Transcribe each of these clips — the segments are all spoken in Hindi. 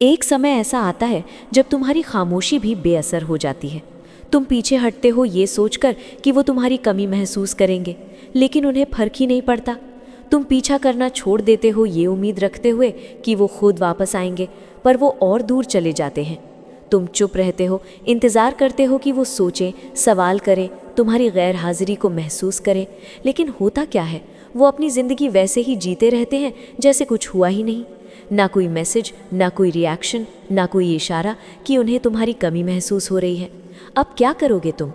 एक समय ऐसा आता है जब तुम्हारी खामोशी भी बेअसर हो जाती है। तुम पीछे हटते हो ये सोचकर कि वो तुम्हारी कमी महसूस करेंगे, लेकिन उन्हें फर्क ही नहीं पड़ता। तुम पीछा करना छोड़ देते हो ये उम्मीद रखते हुए कि वो खुद वापस आएंगे, पर वो और दूर चले जाते हैं। तुम चुप रहते हो, इंतज़ार करते हो कि वो सोचें, सवाल करें, तुम्हारी गैर हाजिरी को महसूस करें, लेकिन होता क्या है, वो अपनी ज़िंदगी वैसे ही जीते रहते हैं जैसे कुछ हुआ ही नहीं। ना कोई मैसेज, ना कोई रिएक्शन, ना कोई इशारा कि उन्हें तुम्हारी कमी महसूस हो रही है। अब क्या करोगे तुम?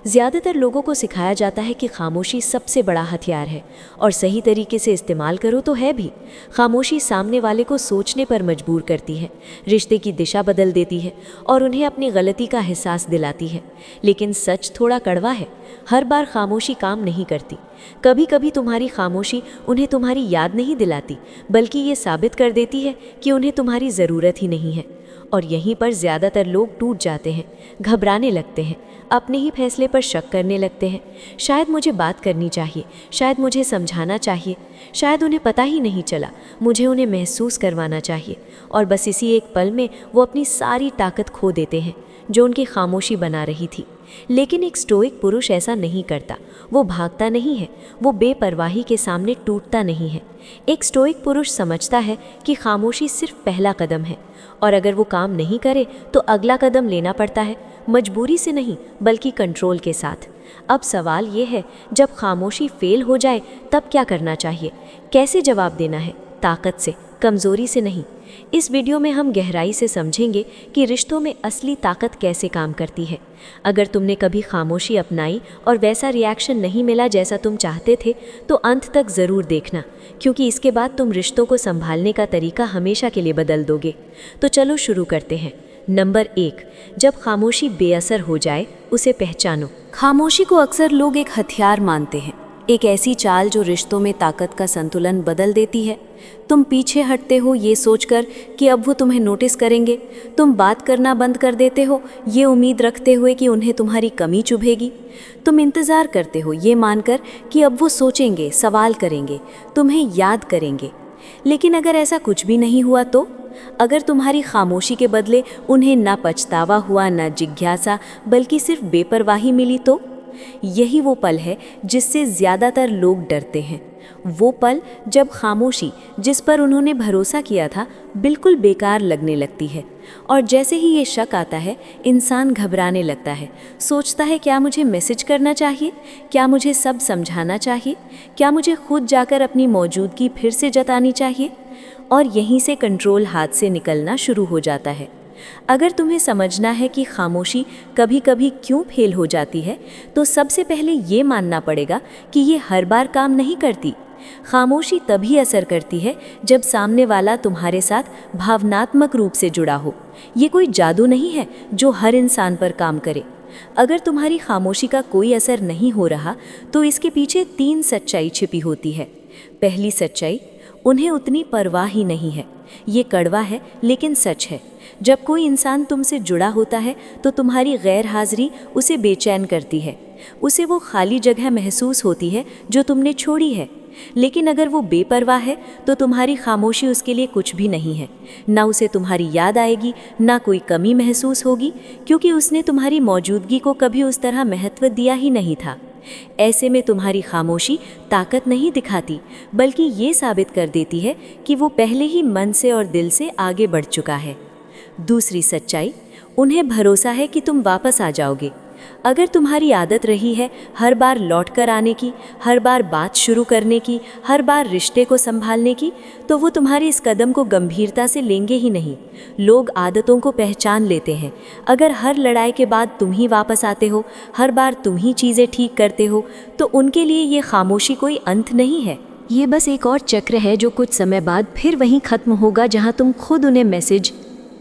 ज़्यादातर लोगों को सिखाया जाता है कि खामोशी सबसे बड़ा हथियार है, और सही तरीके से इस्तेमाल करो तो है भी। खामोशी सामने वाले को सोचने पर मजबूर करती है, रिश्ते की दिशा बदल देती है और उन्हें अपनी गलती का एहसास दिलाती है। लेकिन सच थोड़ा कड़वा है, हर बार खामोशी काम नहीं करती। कभी कभी तुम्हारी खामोशी उन्हें तुम्हारी याद नहीं दिलाती, बल्कि ये साबित कर देती है कि उन्हें तुम्हारी ज़रूरत ही नहीं है। और यहीं पर ज़्यादातर लोग टूट जाते हैं, घबराने लगते हैं, अपने ही फैसले पर शक करने लगते हैं। शायद मुझे बात करनी चाहिए, शायद मुझे समझाना चाहिए, शायद उन्हें पता ही नहीं चला, मुझे उन्हें महसूस करवाना चाहिए। और बस इसी एक पल में वो अपनी सारी ताकत खो देते हैं जो उनकी खामोशी बना रही थी। लेकिन एक स्टोइक पुरुष ऐसा नहीं करता। वो भागता नहीं है, वो बेपरवाही के सामने टूटता नहीं है। एक स्टोइक पुरुष समझता है कि खामोशी सिर्फ पहला कदम है, और अगर वो काम नहीं करे तो अगला कदम लेना पड़ता है, मजबूरी से नहीं बल्कि कंट्रोल के साथ। अब सवाल ये है, जब खामोशी फेल हो जाए तब क्या करना चाहिए? कैसे जवाब देना है? ताकत से, कमज़ोरी से नहीं। इस वीडियो में हम गहराई से समझेंगे कि रिश्तों में असली ताकत कैसे काम करती है। अगर तुमने कभी खामोशी अपनाई और वैसा रिएक्शन नहीं मिला जैसा तुम चाहते थे, तो अंत तक ज़रूर देखना, क्योंकि इसके बाद तुम रिश्तों को संभालने का तरीका हमेशा के लिए बदल दोगे। तो चलो शुरू करते हैं। नंबर 1, जब खामोशी बेअसर हो जाए उसे पहचानो। खामोशी को अक्सर लोग एक हथियार मानते हैं, एक ऐसी चाल जो रिश्तों में ताकत का संतुलन बदल देती है। तुम पीछे हटते हो ये सोचकर कि अब वो तुम्हें नोटिस करेंगे। तुम बात करना बंद कर देते हो ये उम्मीद रखते हुए कि उन्हें तुम्हारी कमी चुभेगी। तुम इंतज़ार करते हो ये मानकर कि अब वो सोचेंगे, सवाल करेंगे, तुम्हें याद करेंगे। लेकिन अगर ऐसा कुछ भी नहीं हुआ तो? अगर तुम्हारी खामोशी के बदले उन्हें ना पछतावा हुआ, ना जिज्ञासा, बल्कि सिर्फ बेपरवाही मिली तो? यही वो पल है जिससे ज़्यादातर लोग डरते हैं। वो पल जब खामोशी जिस पर उन्होंने भरोसा किया था बिल्कुल बेकार लगने लगती है। और जैसे ही ये शक आता है, इंसान घबराने लगता है, सोचता है क्या मुझे मैसेज करना चाहिए, क्या मुझे सब समझाना चाहिए, क्या मुझे खुद जाकर अपनी मौजूदगी फिर से जतानी चाहिए। और यहीं से कंट्रोल हाथ से निकलना शुरू हो जाता है। अगर तुम्हें समझना है कि खामोशी कभी कभी क्यों फेल हो जाती है, तो सबसे पहले ये मानना पड़ेगा कि ये हर बार काम नहीं करती। खामोशी तभी असर करती है जब सामने वाला तुम्हारे साथ भावनात्मक रूप से जुड़ा हो। ये कोई जादू नहीं है जो हर इंसान पर काम करे। अगर तुम्हारी खामोशी का कोई असर नहीं हो रहा, तो इसके पीछे 3 सच्चाई छिपी होती है। पहली सच्चाई, उन्हें उतनी परवाह ही नहीं है। ये कड़वा है लेकिन सच है। जब कोई इंसान तुमसे जुड़ा होता है तो तुम्हारी गैर हाजिरी उसे बेचैन करती है, उसे वो खाली जगह महसूस होती है जो तुमने छोड़ी है। लेकिन अगर वो बेपरवाह है तो तुम्हारी खामोशी उसके लिए कुछ भी नहीं है। ना उसे तुम्हारी याद आएगी, ना कोई कमी महसूस होगी, क्योंकि उसने तुम्हारी मौजूदगी को कभी उस तरह महत्व दिया ही नहीं था। ऐसे में तुम्हारी खामोशी ताकत नहीं दिखाती, बल्कि ये साबित कर देती है कि वो पहले ही मन से और दिल से आगे बढ़ चुका है। दूसरी सच्चाई, उन्हें भरोसा है कि तुम वापस आ जाओगे। अगर तुम्हारी आदत रही है हर बार लौट कर आने की, हर बार बात शुरू करने की, हर बार रिश्ते को संभालने की, तो वो तुम्हारे इस कदम को गंभीरता से लेंगे ही नहीं। लोग आदतों को पहचान लेते हैं। अगर हर लड़ाई के बाद तुम ही वापस आते हो, हर बार तुम ही चीज़ें ठीक करते हो, तो उनके लिए ये खामोशी कोई अंत नहीं है। ये बस एक और चक्र है जो कुछ समय बाद फिर वहीं ख़त्म होगा जहाँ तुम खुद उन्हें मैसेज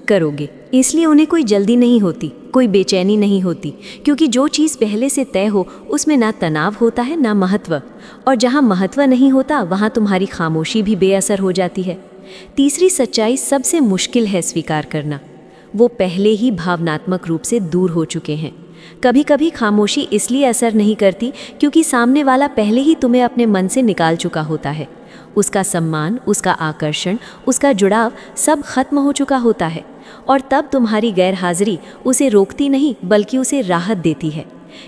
करोगे। इसलिए उन्हें कोई जल्दी नहीं होती, कोई बेचैनी नहीं होती, क्योंकि जो चीज़ पहले से तय हो उसमें ना तनाव होता है ना महत्व। और जहाँ महत्व नहीं होता वहाँ तुम्हारी खामोशी भी बेअसर हो जाती है। तीसरी सच्चाई सबसे मुश्किल है स्वीकार करना। वो पहले ही भावनात्मक रूप से दूर हो चुके हैं। कभी कभी खामोशी इसलिए असर नहीं करती क्योंकि सामने वाला पहले ही तुम्हें अपने मन से निकाल चुका होता है। उसका सम्मान, उसका आकर्षण, उसका जुड़ाव सब खत्म हो चुका होता है। और तब तुम्हारी गैर हाजिरी उसे रोकती नहीं बल्कि उसे राहत देती है।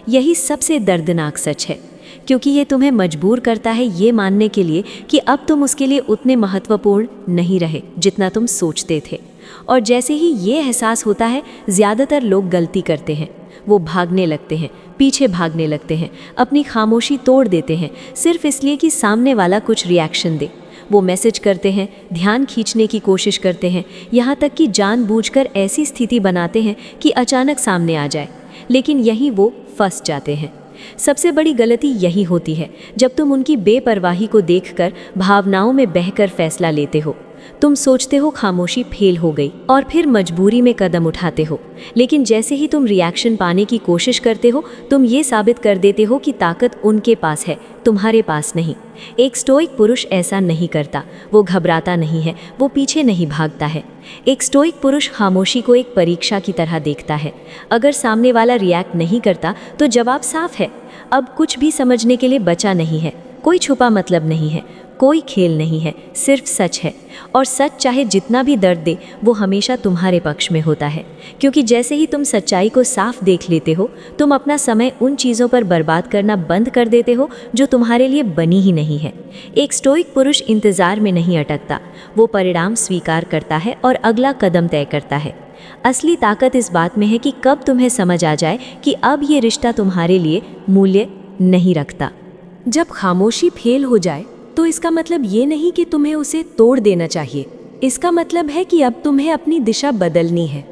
यही सबसे दर्दनाक सच है, क्योंकि ये तुम्हें मजबूर करता है ये मानने के लिए कि अब तुम उसके लिए उतने महत्वपूर्ण नहीं रहे जितना तुम सोचते थे। और जैसे ही ये एहसास होता है, ज़्यादातर लोग गलती करते हैं। वो भागने लगते हैं, पीछे भागने लगते हैं, अपनी खामोशी तोड़ देते हैं सिर्फ इसलिए कि सामने वाला कुछ रिएक्शन दे। वो मैसेज करते हैं, ध्यान खींचने की कोशिश करते हैं, यहाँ तक कि जानबूझकर ऐसी स्थिति बनाते हैं कि अचानक सामने आ जाए, लेकिन यहीं वो फंस जाते हैं। सबसे बड़ी गलती यही होती है जब तुम उनकी बेपरवाही को देखकर भावनाओं में बहकर फैसला लेते हो। तुम सोचते हो खामोशी फेल हो गई और फिर मजबूरी में कदम उठाते हो, लेकिन जैसे ही तुम रिएक्शन पाने की कोशिश करते हो, तुम ये साबित कर देते हो कि ताकत उनके पास है, तुम्हारे पास नहीं। एक स्टोइक पुरुष ऐसा नहीं करता। वो घबराता नहीं है, वो पीछे नहीं भागता है। एक स्टोइक पुरुष खामोशी को एक परीक्षा की तरह देखता है। अगर सामने वाला रिएक्ट नहीं करता तो जवाब साफ है, अब कुछ भी समझने के लिए बचा नहीं है। कोई छुपा मतलब नहीं है, कोई खेल नहीं है, सिर्फ सच है। और सच चाहे जितना भी दर्द दे, वो हमेशा तुम्हारे पक्ष में होता है, क्योंकि जैसे ही तुम सच्चाई को साफ देख लेते हो, तुम अपना समय उन चीज़ों पर बर्बाद करना बंद कर देते हो जो तुम्हारे लिए बनी ही नहीं है। एक स्टोइक पुरुष इंतज़ार में नहीं अटकता, वो परिणाम स्वीकार करता है और अगला कदम तय करता है। असली ताकत इस बात में है कि कब तुम्हें समझ आ जाए कि अब ये रिश्ता तुम्हारे लिए मूल्य नहीं रखता। जब खामोशी फेल हो जाए तो इसका मतलब ये नहीं कि तुम्हें उसे तोड़ देना चाहिए। इसका मतलब है कि अब तुम्हें अपनी दिशा बदलनी है,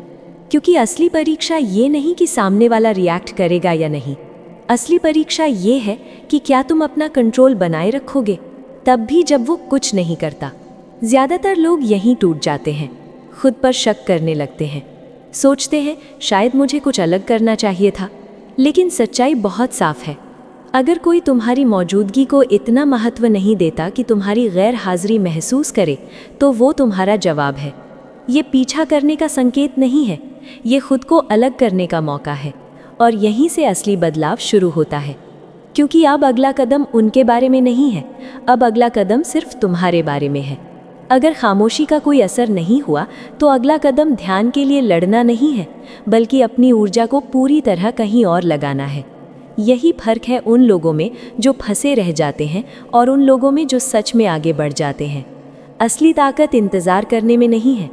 क्योंकि असली परीक्षा ये नहीं कि सामने वाला रिएक्ट करेगा या नहीं। असली परीक्षा ये है कि क्या तुम अपना कंट्रोल बनाए रखोगे, तब भी जब वो कुछ नहीं करता। ज़्यादातर लोग यहीं टूट जाते हैं, खुद पर शक करने लगते हैं, सोचते हैं शायद मुझे कुछ अलग करना चाहिए था। लेकिन सच्चाई बहुत साफ है, अगर कोई तुम्हारी मौजूदगी को इतना महत्व नहीं देता कि तुम्हारी गैर हाजिरी महसूस करे, तो वो तुम्हारा जवाब है। ये पीछा करने का संकेत नहीं है, ये खुद को अलग करने का मौका है। और यहीं से असली बदलाव शुरू होता है, क्योंकि अब अगला कदम उनके बारे में नहीं है, अब अगला कदम सिर्फ तुम्हारे बारे में है। अगर खामोशी का कोई असर नहीं हुआ तो अगला कदम ध्यान के लिए लड़ना नहीं है, बल्कि अपनी ऊर्जा को पूरी तरह कहीं और लगाना है। यही फर्क है उन लोगों में जो फंसे रह जाते हैं और उन लोगों में जो सच में आगे बढ़ जाते हैं। असली ताकत इंतज़ार करने में नहीं है,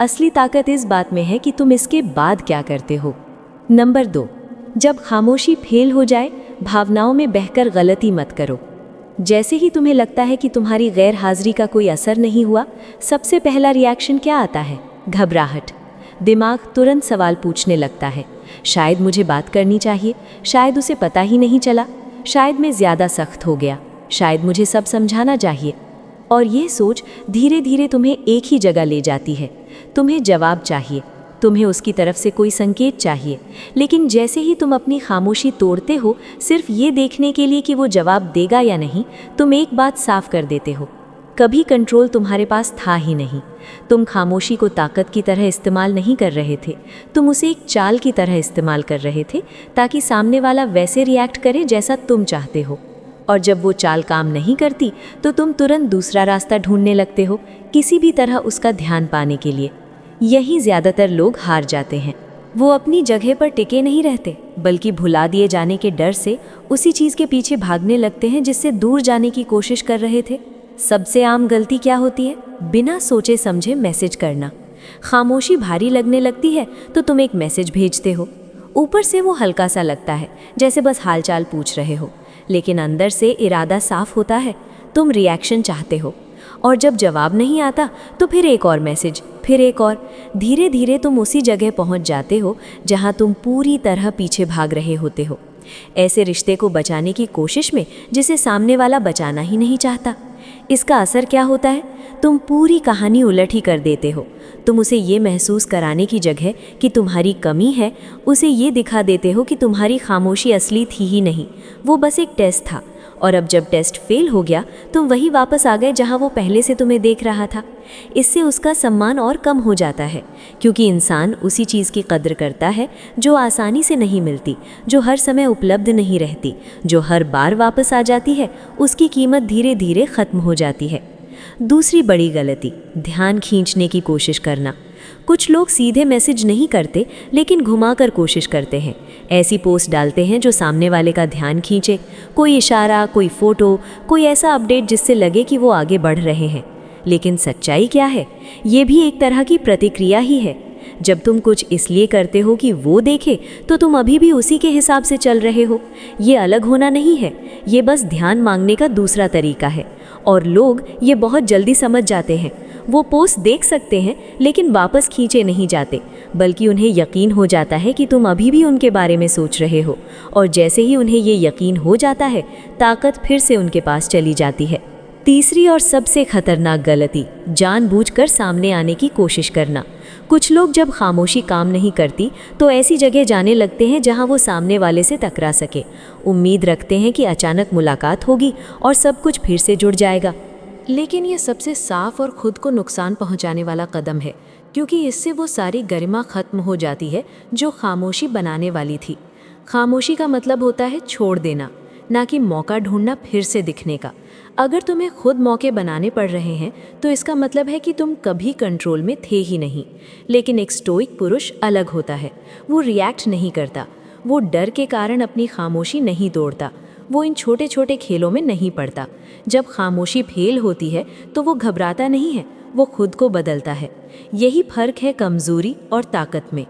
असली ताकत इस बात में है कि तुम इसके बाद क्या करते हो। नंबर 2, जब खामोशी फेल हो जाए, भावनाओं में बहकर गलती मत करो। जैसे ही तुम्हें लगता है कि तुम्हारी गैर हाजिरी का कोई असर नहीं हुआ, सबसे पहला रिएक्शन क्या आता है? घबराहट। दिमाग तुरंत सवाल पूछने लगता है, शायद मुझे बात करनी चाहिए, शायद उसे पता ही नहीं चला, शायद मैं ज़्यादा सख्त हो गया, शायद मुझे सब समझाना चाहिए। और ये सोच धीरे धीरे तुम्हें एक ही जगह ले जाती है। तुम्हें जवाब चाहिए, तुम्हें उसकी तरफ से कोई संकेत चाहिए। लेकिन जैसे ही तुम अपनी खामोशी तोड़ते हो, सिर्फ ये देखने के लिए कि वो जवाब देगा या नहीं, तुम एक बात साफ कर देते हो, कभी कंट्रोल तुम्हारे पास था ही नहीं। तुम खामोशी को ताकत की तरह इस्तेमाल नहीं कर रहे थे, तुम उसे एक चाल की तरह इस्तेमाल कर रहे थे, ताकि सामने वाला वैसे रिएक्ट करे जैसा तुम चाहते हो। और जब वो चाल काम नहीं करती तो तुम तुरंत दूसरा रास्ता ढूंढने लगते हो, किसी भी तरह उसका ध्यान पाने के लिए। यही ज़्यादातर लोग हार जाते हैं। वो अपनी जगह पर टिके नहीं रहते, बल्कि भुला दिए जाने के डर से उसी चीज़ के पीछे भागने लगते हैं जिससे दूर जाने की कोशिश कर रहे थे। सबसे आम गलती क्या होती है? बिना सोचे समझे मैसेज करना। खामोशी भारी लगने लगती है तो तुम एक मैसेज भेजते हो। ऊपर से वो हल्का सा लगता है, जैसे बस हालचाल पूछ रहे हो, लेकिन अंदर से इरादा साफ होता है, तुम रिएक्शन चाहते हो। और जब जवाब नहीं आता तो फिर एक और मैसेज, फिर एक और। धीरे धीरे तुम उसी जगह पहुंच जाते हो जहां तुम पूरी तरह पीछे भाग रहे होते हो, ऐसे रिश्ते को बचाने की कोशिश में जिसे सामने वाला बचाना ही नहीं चाहता। इसका असर क्या होता है? तुम पूरी कहानी उलट ही कर देते हो। तुम उसे ये महसूस कराने की जगह कि तुम्हारी कमी है, उसे ये दिखा देते हो कि तुम्हारी खामोशी असली थी ही नहीं, वो बस एक टेस्ट था। और अब जब टेस्ट फेल हो गया, तुम वही वापस आ गए जहां वो पहले से तुम्हें देख रहा था। इससे उसका सम्मान और कम हो जाता है, क्योंकि इंसान उसी चीज़ की कद्र करता है जो आसानी से नहीं मिलती, जो हर समय उपलब्ध नहीं रहती, जो हर बार वापस आ जाती है। उसकी कीमत धीरे धीरे ख़त्म हो जाती है। दूसरी बड़ी गलती, ध्यान खींचने की कोशिश करना। कुछ लोग सीधे मैसेज नहीं करते लेकिन घुमाकर कोशिश करते हैं। ऐसी पोस्ट डालते हैं जो सामने वाले का ध्यान खींचे, कोई इशारा, कोई फोटो, कोई ऐसा अपडेट जिससे लगे कि वो आगे बढ़ रहे हैं। लेकिन सच्चाई क्या है? ये भी एक तरह की प्रतिक्रिया ही है। जब तुम कुछ इसलिए करते हो कि वो देखे, तो तुम अभी भी उसी के हिसाब से चल रहे हो। ये अलग होना नहीं है, ये बस ध्यान मांगने का दूसरा तरीका है। और लोग ये बहुत जल्दी समझ जाते हैं। वो पोस्ट देख सकते हैं लेकिन वापस खींचे नहीं जाते, बल्कि उन्हें यकीन हो जाता है कि तुम अभी भी उनके बारे में सोच रहे हो। और जैसे ही उन्हें ये यकीन हो जाता है, ताकत फिर से उनके पास चली जाती है। तीसरी और सबसे खतरनाक गलती, जानबूझकर सामने आने की कोशिश करना। कुछ लोग जब खामोशी काम नहीं करती तो ऐसी जगह जाने लगते हैं जहां वो सामने वाले से टकरा सके। उम्मीद रखते हैं कि अचानक मुलाकात होगी और सब कुछ फिर से जुड़ जाएगा। लेकिन ये सबसे साफ और खुद को नुकसान पहुंचाने वाला कदम है, क्योंकि इससे वो सारी गरिमा खत्म हो जाती है जो खामोशी बनाने वाली थी। खामोशी का मतलब होता है छोड़ देना, ना कि मौका ढूंढना फिर से दिखने का। अगर तुम्हें खुद मौके बनाने पड़ रहे हैं तो इसका मतलब है कि तुम कभी कंट्रोल में थे ही नहीं। लेकिन एक स्टोइक पुरुष अलग होता है। वो रिएक्ट नहीं करता, वो डर के कारण अपनी खामोशी नहीं तोड़ता, वो इन छोटे छोटे खेलों में नहीं पड़ता। जब खामोशी फेल होती है तो वो घबराता नहीं है, वो खुद को बदलता है। यही फर्क है कमज़ोरी और ताकत में।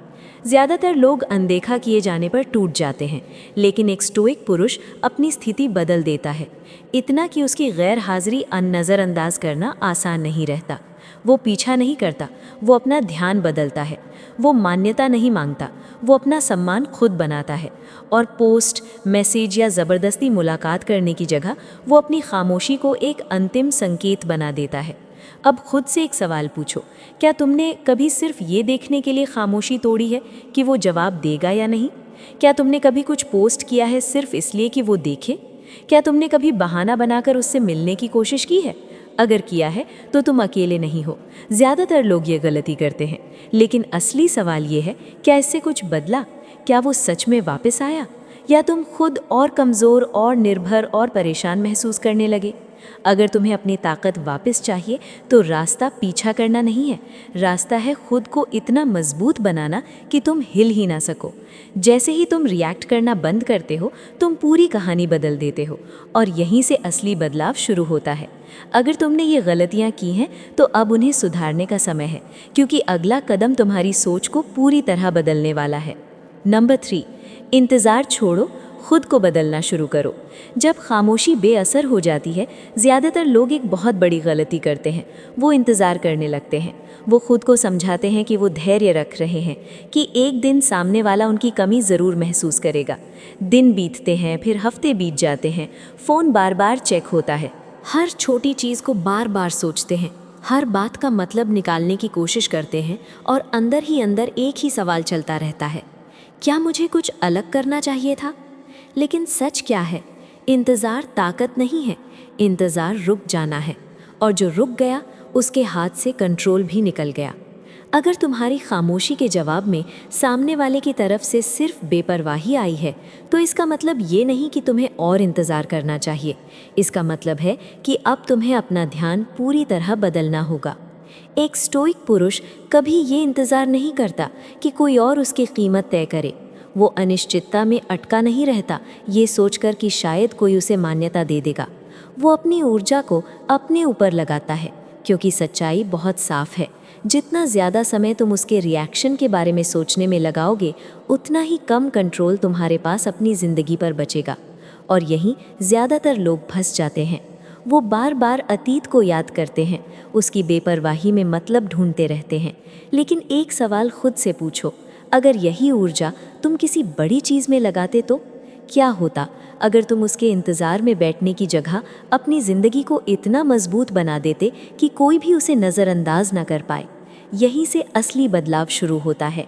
ज़्यादातर लोग अनदेखा किए जाने पर टूट जाते हैं, लेकिन एक स्टोइक पुरुष अपनी स्थिति बदल देता है, इतना कि उसकी गैर हाजिरी नज़रअंदाज करना आसान नहीं रहता। वो पीछा नहीं करता, वो अपना ध्यान बदलता है। वो मान्यता नहीं मांगता, वो अपना सम्मान खुद बनाता है। और पोस्ट, मैसेज या ज़बरदस्ती मुलाकात करने की जगह वो अपनी खामोशी को एक अंतिम संकेत बना देता है। अब खुद से एक सवाल पूछो, क्या तुमने कभी सिर्फ ये देखने के लिए खामोशी तोड़ी है कि वो जवाब देगा या नहीं? क्या तुमने कभी कुछ पोस्ट किया है सिर्फ इसलिए कि वो देखे? क्या तुमने कभी बहाना बनाकर उससे मिलने की कोशिश की है? अगर किया है तो तुम अकेले नहीं हो। ज़्यादातर लोग ये गलती करते हैं। लेकिन असली सवाल ये है, क्या इससे कुछ बदला? क्या वो सच में वापस आया, या तुम खुद और कमज़ोर और निर्भर और परेशान महसूस करने लगे? अगर तुम्हें अपनी ताकत वापस चाहिए तो रास्ता पीछा करना नहीं है, रास्ता है खुद को इतना मजबूत बनाना कि तुम हिल ही ना सको। जैसे ही तुम रिएक्ट करना बंद करते हो, तुम पूरी कहानी बदल देते हो, और यहीं से असली बदलाव शुरू होता है। अगर तुमने ये गलतियाँ की हैं तो अब उन्हें सुधारने का समय है, क्योंकि अगला कदम तुम्हारी सोच को पूरी तरह बदलने वाला है। नंबर 3, इंतज़ार छोड़ो, खुद को बदलना शुरू करो। जब खामोशी बेअसर हो जाती है, ज़्यादातर लोग एक बहुत बड़ी गलती करते हैं। वो इंतज़ार करने लगते हैं। वो खुद को समझाते हैं कि वो धैर्य रख रहे हैं, कि एक दिन सामने वाला उनकी कमी ज़रूर महसूस करेगा। दिन बीतते हैं, फिर हफ्ते बीत जाते हैं, फ़ोन बार बार चेक होता है, हर छोटी चीज़ को बार बार सोचते हैं, हर बात का मतलब निकालने की कोशिश करते हैं, और अंदर ही अंदर एक ही सवाल चलता रहता है, क्या मुझे कुछ अलग करना चाहिए था? लेकिन सच क्या है? इंतज़ार ताकत नहीं है, इंतज़ार रुक जाना है, और जो रुक गया उसके हाथ से कंट्रोल भी निकल गया। अगर तुम्हारी खामोशी के जवाब में सामने वाले की तरफ से सिर्फ बेपरवाही आई है, तो इसका मतलब ये नहीं कि तुम्हें और इंतज़ार करना चाहिए। इसका मतलब है कि अब तुम्हें अपना ध्यान पूरी तरह बदलना होगा। एक स्टोइक पुरुष कभी ये इंतज़ार नहीं करता कि कोई और उसकी कीमत तय करे। वो अनिश्चितता में अटका नहीं रहता, ये सोचकर कि शायद कोई उसे मान्यता दे देगा। वो अपनी ऊर्जा को अपने ऊपर लगाता है, क्योंकि सच्चाई बहुत साफ है, जितना ज़्यादा समय तुम उसके रिएक्शन के बारे में सोचने में लगाओगे, उतना ही कम कंट्रोल तुम्हारे पास अपनी ज़िंदगी पर बचेगा। और यहीं ज़्यादातर लोग फंस जाते हैं। वो बार बार अतीत को याद करते हैं, उसकी बेपरवाही में मतलब ढूंढते रहते हैं। लेकिन एक सवाल खुद से पूछो, अगर यही ऊर्जा तुम किसी बड़ी चीज़ में लगाते तो क्या होता? अगर तुम उसके इंतज़ार में बैठने की जगह अपनी ज़िंदगी को इतना मजबूत बना देते कि कोई भी उसे नज़रअंदाज ना कर पाए। यहीं से असली बदलाव शुरू होता है।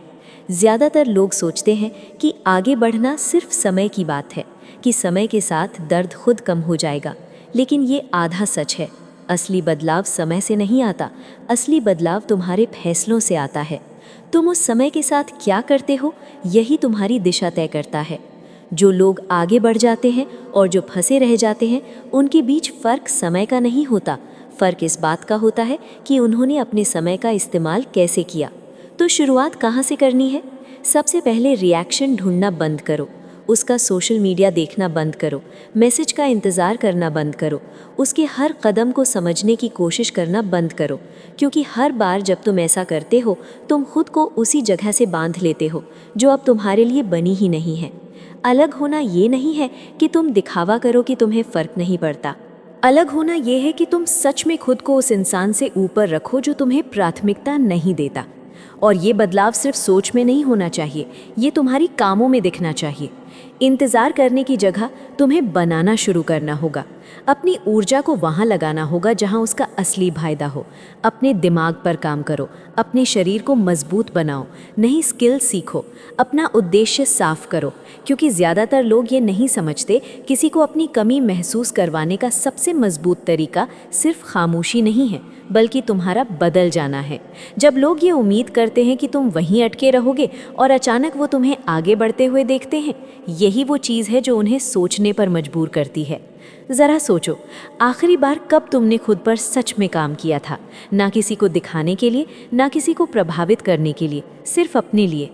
ज़्यादातर लोग सोचते हैं कि आगे बढ़ना सिर्फ समय की बात है, कि समय के साथ दर्द खुद कम हो जाएगा, लेकिन ये आधा सच है। असली बदलाव समय से नहीं आता, असली बदलाव तुम्हारे फैसलों से आता है। तुम उस समय के साथ क्या करते हो, यही तुम्हारी दिशा तय करता है। जो लोग आगे बढ़ जाते हैं और जो फंसे रह जाते हैं, उनके बीच फ़र्क समय का नहीं होता, फ़र्क इस बात का होता है कि उन्होंने अपने समय का इस्तेमाल कैसे किया। तो शुरुआत कहाँ से करनी है? सबसे पहले रिएक्शन ढूंढना बंद करो, उसका सोशल मीडिया देखना बंद करो, मैसेज का इंतज़ार करना बंद करो, उसके हर कदम को समझने की कोशिश करना बंद करो, क्योंकि हर बार जब तुम ऐसा करते हो तुम खुद को उसी जगह से बांध लेते हो जो अब तुम्हारे लिए बनी ही नहीं है। अलग होना ये नहीं है कि तुम दिखावा करो कि तुम्हें फ़र्क नहीं पड़ता। अलग होना ये है कि तुम सच में खुद को उस इंसान से ऊपर रखो जो तुम्हें प्राथमिकता नहीं देता। और ये बदलाव सिर्फ सोच में नहीं होना चाहिए, ये तुम्हारी कामों में दिखना चाहिए। इंतज़ार करने की जगह तुम्हें बनाना शुरू करना होगा। अपनी ऊर्जा को वहाँ लगाना होगा जहाँ उसका असली फायदा हो। अपने दिमाग पर काम करो, अपने शरीर को मजबूत बनाओ, नई स्किल सीखो, अपना उद्देश्य साफ करो, क्योंकि ज़्यादातर लोग ये नहीं समझते किसी को अपनी कमी महसूस करवाने का सबसे मजबूत तरीका सिर्फ खामोशी नहीं है, बल्कि तुम्हारा बदल जाना है। जब लोग ये उम्मीद करते हैं कि तुम वहीं अटके रहोगे और अचानक वो तुम्हें आगे बढ़ते हुए देखते हैं, यही वो चीज़ है जो उन्हें सोचने पर मजबूर करती है। ज़रा सोचो, आखिरी बार कब तुमने खुद पर सच में काम किया था? ना किसी को दिखाने के लिए, ना किसी को प्रभावित करने के लिए, सिर्फ अपने लिए।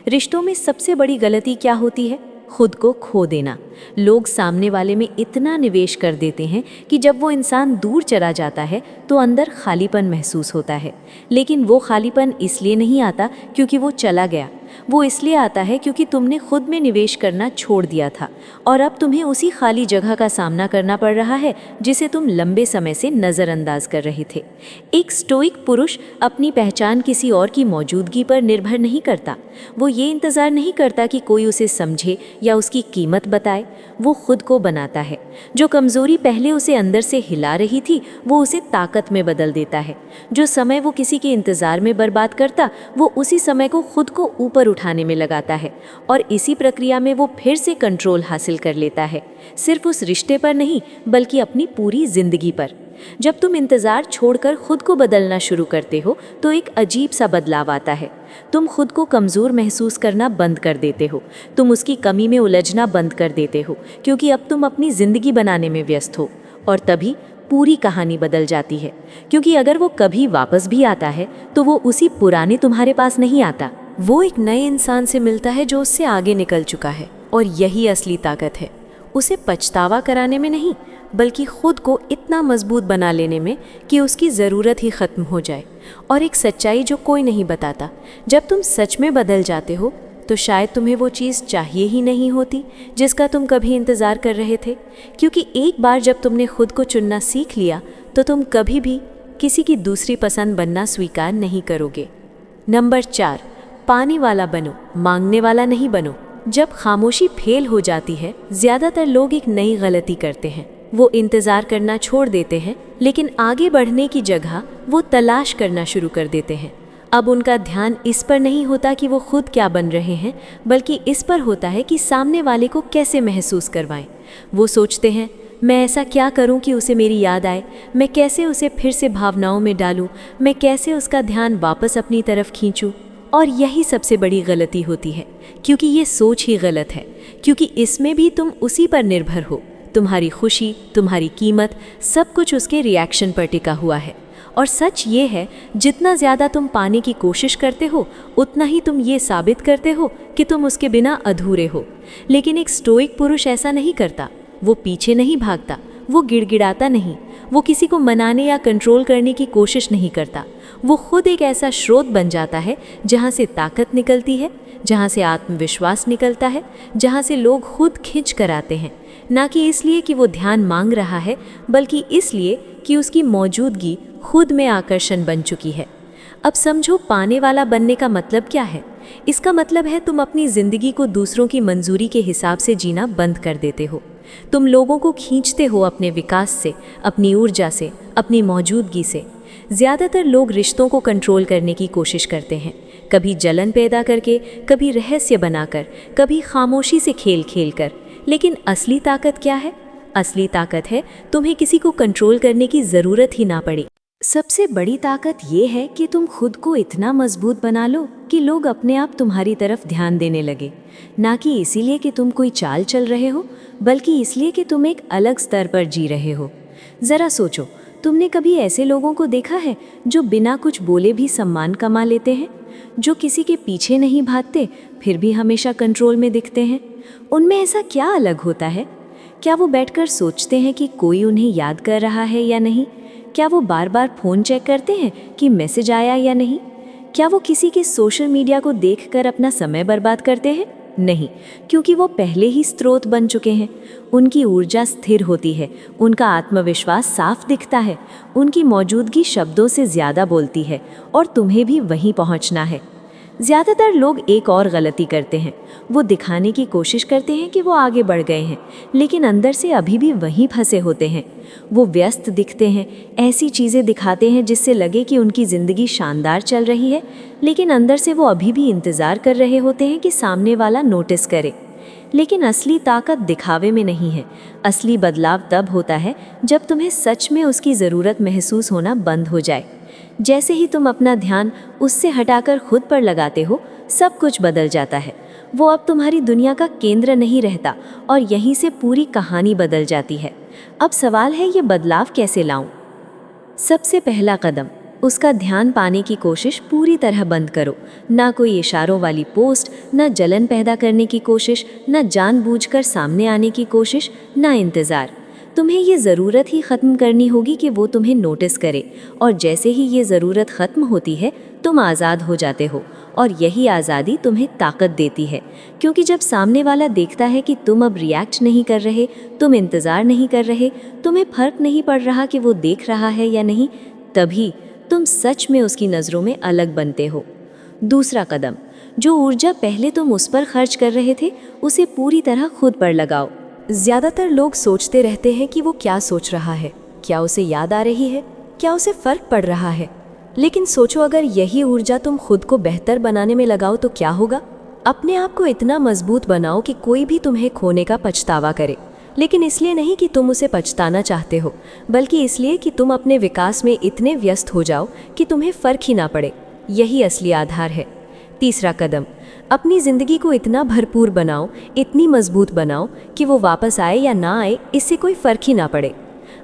रिश्तों में सबसे बड़ी गलती क्या होती है? खुद को खो देना। लोग सामने वाले में इतना निवेश कर देते हैं कि जब वो इंसान दूर चला जाता है तो अंदर खालीपन महसूस होता है। लेकिन वो खालीपन इसलिए नहीं आता क्योंकि वो चला गया, वो इसलिए आता है क्योंकि तुमने खुद में निवेश करना छोड़ दिया था और अब तुम्हें उसी खाली जगह का सामना करना पड़ रहा है जिसे तुम लंबे समय से नज़रअंदाज कर रहे थे। एक स्टोइक पुरुष अपनी पहचान किसी और की मौजूदगी पर निर्भर नहीं करता। वो ये इंतज़ार नहीं करता कि कोई उसे समझे या उसकी कीमत बताए, वो खुद को बनाता है। जो कमज़ोरी पहले उसे अंदर से हिला रही थी वो उसे ताकत में बदल देता है। जो समय वो किसी के इंतज़ार में बर्बाद करता वो उसी समय को खुद को ऊपर उठाने में लगाता है और इसी प्रक्रिया में वो फिर से कंट्रोल हासिल कर लेता है, सिर्फ उस रिश्ते पर नहीं बल्कि अपनी पूरी जिंदगी पर। जब तुम इंतज़ार छोड़कर खुद को बदलना शुरू करते हो तो एक अजीब सा बदलाव आता है। तुम खुद को कमज़ोर महसूस करना बंद कर देते हो, तुम उसकी कमी में उलझना बंद कर देते हो, क्योंकि अब तुम अपनी ज़िंदगी बनाने में व्यस्त हो। और तभी पूरी कहानी बदल जाती है, क्योंकि अगर वो कभी वापस भी आता है तो वो उसी पुराने तुम्हारे पास नहीं आता, वो एक नए इंसान से मिलता है जो उससे आगे निकल चुका है। और यही असली ताकत है, उसे पछतावा कराने में नहीं बल्कि खुद को इतना मजबूत बना लेने में कि उसकी ज़रूरत ही ख़त्म हो जाए। और एक सच्चाई जो कोई नहीं बताता, जब तुम सच में बदल जाते हो तो शायद तुम्हें वो चीज़ चाहिए ही नहीं होती जिसका तुम कभी इंतज़ार कर रहे थे, क्योंकि एक बार जब तुमने खुद को चुनना सीख लिया तो तुम कभी भी किसी की दूसरी पसंद बनना स्वीकार नहीं करोगे। नंबर 4, पाने वाला बनो, मांगने वाला नहीं बनो। जब खामोशी फेल हो जाती है, ज़्यादातर लोग एक नई गलती करते हैं। वो इंतज़ार करना छोड़ देते हैं, लेकिन आगे बढ़ने की जगह वो तलाश करना शुरू कर देते हैं। अब उनका ध्यान इस पर नहीं होता कि वो खुद क्या बन रहे हैं, बल्कि इस पर होता है कि सामने वाले को कैसे महसूस करवाएं। वो सोचते हैं, मैं ऐसा क्या करूं कि उसे मेरी याद आए, मैं कैसे उसे फिर से भावनाओं में डालूं, मैं कैसे उसका ध्यान वापस अपनी तरफ खींचूं। और यही सबसे बड़ी गलती होती है, क्योंकि ये सोच ही गलत है, क्योंकि इसमें भी तुम उसी पर निर्भर हो। तुम्हारी खुशी, तुम्हारी कीमत, सब कुछ उसके रिएक्शन पर टिका हुआ है। और सच ये है, जितना ज़्यादा तुम पाने की कोशिश करते हो उतना ही तुम ये साबित करते हो कि तुम उसके बिना अधूरे हो। लेकिन एक स्टोइक पुरुष ऐसा नहीं करता। वो पीछे नहीं भागता, वो गिड़गिड़ाता नहीं, वो किसी को मनाने या कंट्रोल करने की कोशिश नहीं करता। वो खुद एक ऐसा स्रोत बन जाता है जहाँ से ताकत निकलती है, जहाँ से आत्मविश्वास निकलता है, जहाँ से लोग खुद खिंच कर आते हैं, ना कि इसलिए कि वो ध्यान मांग रहा है बल्कि इसलिए कि उसकी मौजूदगी खुद में आकर्षण बन चुकी है। अब समझो, पाने वाला बनने का मतलब क्या है? इसका मतलब है तुम अपनी ज़िंदगी को दूसरों की मंजूरी के हिसाब से जीना बंद कर देते हो। तुम लोगों को खींचते हो अपने विकास से, अपनी ऊर्जा से, अपनी मौजूदगी से। ज़्यादातर लोग रिश्तों को कंट्रोल करने की कोशिश करते हैं, कभी जलन पैदा करके, कभी रहस्य बनाकर, कभी खामोशी से खेल खेल कर। लेकिन असली ताकत क्या है? असली ताकत है तुम्हें किसी को कंट्रोल करने की ज़रूरत ही ना पड़े। सबसे बड़ी ताकत ये है कि तुम खुद को इतना मजबूत बना लो कि लोग अपने आप तुम्हारी तरफ ध्यान देने लगे, ना कि इसीलिए कि तुम कोई चाल चल रहे हो, बल्कि इसलिए कि तुम एक अलग स्तर पर जी रहे हो। ज़रा सोचो, तुमने कभी ऐसे लोगों को देखा है जो बिना कुछ बोले भी सम्मान कमा लेते हैं, जो किसी के पीछे नहीं भागते फिर भी हमेशा कंट्रोल में दिखते हैं? उनमें ऐसा क्या अलग होता है? क्या वो बैठकर सोचते हैं कि कोई उन्हें याद कर रहा है या नहीं? क्या वो बार बार फ़ोन चेक करते हैं कि मैसेज आया या नहीं? क्या वो किसी के सोशल मीडिया को देखकर अपना समय बर्बाद करते हैं? नहीं, क्योंकि वो पहले ही स्रोत बन चुके हैं। उनकी ऊर्जा स्थिर होती है, उनका आत्मविश्वास साफ दिखता है, उनकी मौजूदगी शब्दों से ज़्यादा बोलती है और तुम्हें भी वहीं पहुंचना है। ज़्यादातर लोग एक और गलती करते हैं, वो दिखाने की कोशिश करते हैं कि वो आगे बढ़ गए हैं, लेकिन अंदर से अभी भी वहीं फंसे होते हैं। वो व्यस्त दिखते हैं, ऐसी चीज़ें दिखाते हैं जिससे लगे कि उनकी ज़िंदगी शानदार चल रही है, लेकिन अंदर से वो अभी भी इंतज़ार कर रहे होते हैं कि सामने वाला नोटिस करे। लेकिन असली ताकत दिखावे में नहीं है। असली बदलाव तब होता है जब तुम्हें सच में उसकी ज़रूरत महसूस होना बंद हो जाए। जैसे ही तुम अपना ध्यान उससे हटाकर खुद पर लगाते हो, सब कुछ बदल जाता है। वो अब तुम्हारी दुनिया का केंद्र नहीं रहता और यहीं से पूरी कहानी बदल जाती है। अब सवाल है, ये बदलाव कैसे लाऊं? सबसे पहला कदम, उसका ध्यान पाने की कोशिश पूरी तरह बंद करो। ना कोई इशारों वाली पोस्ट, ना जलन पैदा करने की कोशिश, ना जानबूझकर सामने आने की कोशिश, ना इंतज़ार। तुम्हें ये ज़रूरत ही ख़त्म करनी होगी कि वो तुम्हें नोटिस करे, और जैसे ही ये ज़रूरत ख़त्म होती है तुम आज़ाद हो जाते हो। और यही आज़ादी तुम्हें ताकत देती है, क्योंकि जब सामने वाला देखता है कि तुम अब रिएक्ट नहीं कर रहे, तुम इंतज़ार नहीं कर रहे, तुम्हें फ़र्क नहीं पड़ रहा कि वो देख रहा है या नहीं, तभी तुम सच में उसकी नज़रों में अलग बनते हो। दूसरा कदम, जो ऊर्जा पहले तुम उस पर खर्च कर रहे थे उसे पूरी तरह खुद पर लगाओ। ज़्यादातर लोग सोचते रहते हैं कि वो क्या सोच रहा है, क्या उसे याद आ रही है, क्या उसे फ़र्क पड़ रहा है। लेकिन सोचो, अगर यही ऊर्जा तुम खुद को बेहतर बनाने में लगाओ तो क्या होगा? अपने आप को इतना मजबूत बनाओ कि कोई भी तुम्हें खोने का पछतावा करे, लेकिन इसलिए नहीं कि तुम उसे पछताना चाहते हो, बल्कि इसलिए कि तुम अपने विकास में इतने व्यस्त हो जाओ कि तुम्हें फ़र्क ही ना पड़े। यही असली आधार है। तीसरा कदम, अपनी ज़िंदगी को इतना भरपूर बनाओ, इतनी मजबूत बनाओ कि वो वापस आए या ना आए इससे कोई फ़र्क ही ना पड़े।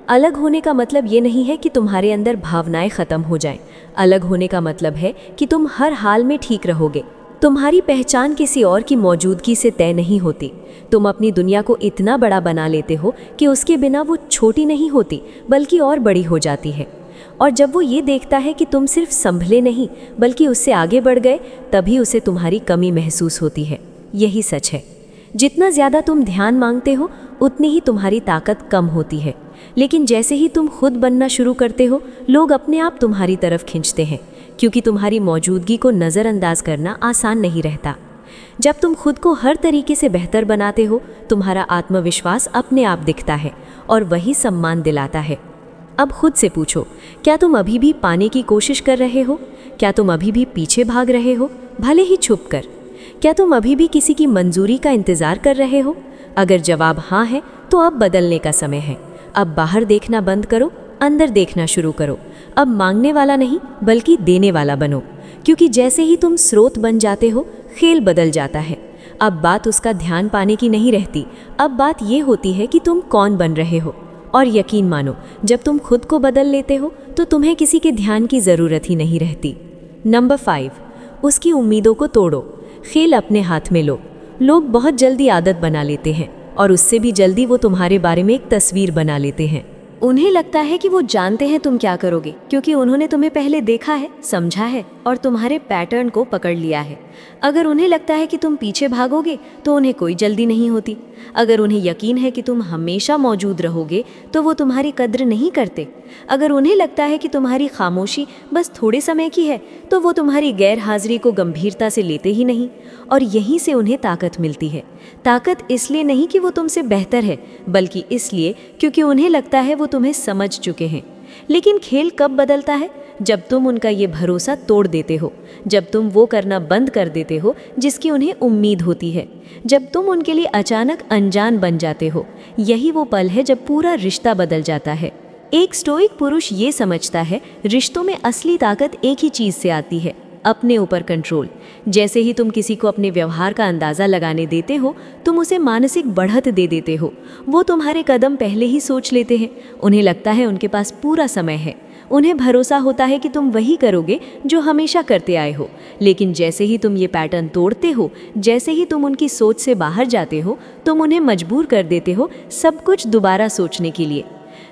अलग होने का मतलब ये नहीं है कि तुम्हारे अंदर भावनाएं ख़त्म हो जाएं। अलग होने का मतलब है कि तुम हर हाल में ठीक रहोगे। तुम्हारी पहचान किसी और की मौजूदगी से तय नहीं होती। तुम अपनी दुनिया को इतना बड़ा बना लेते हो कि उसके बिना वो छोटी नहीं होती, बल्कि और बड़ी हो जाती है। और जब वो ये देखता है कि तुम सिर्फ संभले नहीं बल्कि उससे आगे बढ़ गए, तभी उसे तुम्हारी कमी महसूस होती है। यही सच है। जितना ज़्यादा तुम ध्यान मांगते हो उतनी ही तुम्हारी ताकत कम होती है। लेकिन जैसे ही तुम खुद बनना शुरू करते हो, लोग अपने आप तुम्हारी तरफ खींचते हैं, क्योंकि तुम्हारी मौजूदगी को नज़रअंदाज करना आसान नहीं रहता। जब तुम खुद को हर तरीके से बेहतर बनाते हो, तुम्हारा आत्मविश्वास अपने आप दिखता है और वही सम्मान दिलाता है। अब खुद से पूछो, क्या तुम अभी भी पाने की कोशिश कर रहे हो? क्या तुम अभी भी पीछे भाग रहे हो, भले ही छुप कर? क्या तुम अभी भी किसी की मंजूरी का इंतज़ार कर रहे हो? अगर जवाब हाँ है तो अब बदलने का समय है। अब बाहर देखना बंद करो, अंदर देखना शुरू करो। अब मांगने वाला नहीं बल्कि देने वाला बनो, क्योंकि जैसे ही तुम स्रोत बन जाते हो, खेल बदल जाता है। अब बात उसका ध्यान पाने की नहीं रहती, अब बात ये होती है कि तुम कौन बन रहे हो। और यकीन मानो, जब तुम खुद को बदल लेते हो तो तुम्हें किसी के ध्यान की ज़रूरत ही नहीं रहती। नंबर 5, उसकी उम्मीदों को तोड़ो, खेल अपने हाथ में लो। लोग बहुत जल्दी आदत बना लेते हैं और उससे भी जल्दी वो तुम्हारे बारे में एक तस्वीर बना लेते हैं। उन्हें लगता है कि वो जानते हैं तुम क्या करोगे, क्योंकि उन्होंने तुम्हें पहले देखा है, समझा है और तुम्हारे पैटर्न को पकड़ लिया है। अगर उन्हें लगता है कि तुम पीछे भागोगे तो उन्हें कोई जल्दी नहीं होती। अगर उन्हें यकीन है कि तुम हमेशा मौजूद रहोगे तो वो तुम्हारी कद्र नहीं करते। अगर उन्हें लगता है कि तुम्हारी खामोशी बस थोड़े समय की है तो वो तुम्हारी गैर हाजिरी को गंभीरता से लेते ही नहीं। और यहीं से उन्हें ताकत मिलती है। ताकत इसलिए नहीं कि वो तुमसे बेहतर है, बल्कि इसलिए क्योंकि उन्हें लगता है वो तुम्हें समझ चुके हैं। लेकिन खेल कब बदलता है? जब तुम उनका ये भरोसा तोड़ देते हो, जब तुम वो करना बंद कर देते हो जिसकी उन्हें उम्मीद होती है, जब तुम उनके लिए अचानक अनजान बन जाते हो। यही वो पल है जब पूरा रिश्ता बदल जाता है। एक स्टोइक पुरुष ये समझता है, रिश्तों में असली ताकत एक ही चीज़ से आती है, अपने ऊपर कंट्रोल। जैसे ही तुम किसी को अपने व्यवहार का अंदाज़ा लगाने देते हो, तुम उसे मानसिक बढ़त दे देते हो। वो तुम्हारे कदम पहले ही सोच लेते हैं। उन्हें लगता है उनके पास पूरा समय है। उन्हें भरोसा होता है कि तुम वही करोगे जो हमेशा करते आए हो। लेकिन जैसे ही तुम ये पैटर्न तोड़ते हो, जैसे ही तुम उनकी सोच से बाहर जाते हो, तुम उन्हें मजबूर कर देते हो सब कुछ दोबारा सोचने के लिए।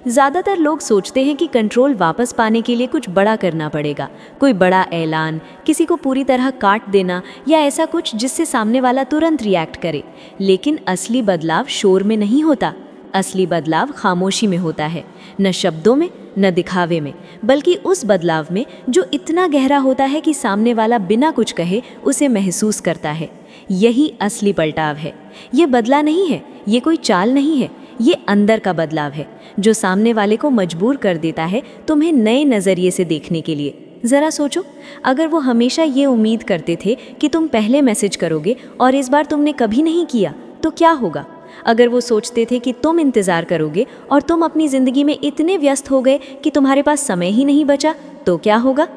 ज़्यादातर लोग सोचते हैं कि कंट्रोल वापस पाने के लिए कुछ बड़ा करना पड़ेगा, कोई बड़ा ऐलान, किसी को पूरी तरह काट देना या ऐसा कुछ जिससे सामने वाला तुरंत रिएक्ट करे। लेकिन असली बदलाव शोर में नहीं होता। असली बदलाव खामोशी में होता है, न शब्दों में न दिखावे में, बल्कि उस बदलाव में जो इतना गहरा होता है कि सामने वाला बिना कुछ कहे उसे महसूस करता है। यही असली पलटाव है। ये बदला नहीं है, ये कोई चाल नहीं है, ये अंदर का बदलाव है जो सामने वाले को मजबूर कर देता है तुम्हें नए नज़रिए से देखने के लिए। ज़रा सोचो, अगर वो हमेशा ये उम्मीद करते थे कि तुम पहले मैसेज करोगे और इस बार तुमने कभी नहीं किया, तो क्या होगा? अगर वो सोचते थे कि तुम इंतज़ार करोगे और तुम अपनी ज़िंदगी में इतने व्यस्त हो गए कि तुम्हारे पास समय ही नहीं बचा, तो क्या होगा?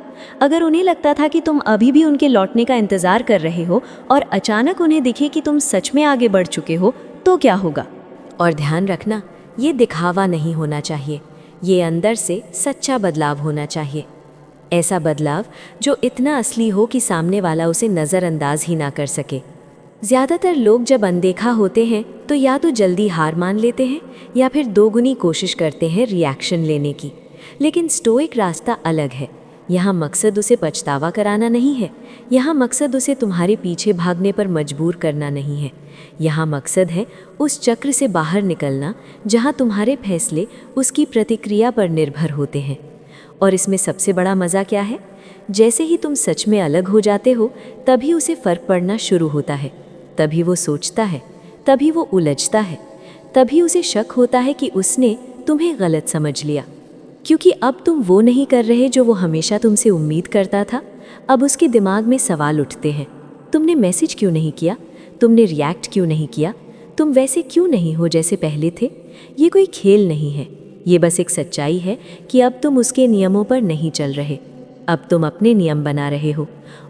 अगर उन्हें लगता था कि तुम अभी भी उनके लौटने का इंतज़ार कर रहे हो और अचानक उन्हें दिखे कि तुम सच में आगे बढ़ चुके हो, तो क्या होगा? और ध्यान रखना, ये दिखावा नहीं होना चाहिए, ये अंदर से सच्चा बदलाव होना चाहिए। ऐसा बदलाव जो इतना असली हो कि सामने वाला उसे नज़रअंदाज ही ना कर सके। ज़्यादातर लोग जब अनदेखा होते हैं तो या तो जल्दी हार मान लेते हैं या फिर दोगुनी कोशिश करते हैं रिएक्शन लेने की। लेकिन स्टोइक रास्ता अलग है। यहाँ मकसद उसे पछतावा कराना नहीं है, यहाँ मकसद उसे तुम्हारे पीछे भागने पर मजबूर करना नहीं है। यहाँ मकसद है उस चक्र से बाहर निकलना जहाँ तुम्हारे फैसले उसकी प्रतिक्रिया पर निर्भर होते हैं। और इसमें सबसे बड़ा मज़ा क्या है? जैसे ही तुम सच में अलग हो जाते हो, तभी उसे फ़र्क पड़ना शुरू होता है। तभी वो सोचता है, तभी वो उलझता है, तभी उसे शक होता है कि उसने तुम्हें गलत समझ लिया। क्योंकि अब तुम वो नहीं कर रहे जो वो हमेशा तुमसे उम्मीद करता था। अब उसके दिमाग में सवाल उठते हैं, तुमने मैसेज क्यों नहीं किया? तुमने रिएक्ट क्यों नहीं किया? तुम वैसे क्यों नहीं हो जैसे पहले थे? ये कोई खेल नहीं है, ये बस एक सच्चाई है कि अब तुम उसके नियमों पर नहीं चल रहे, अब तुम अपने नियम बना रहे हो।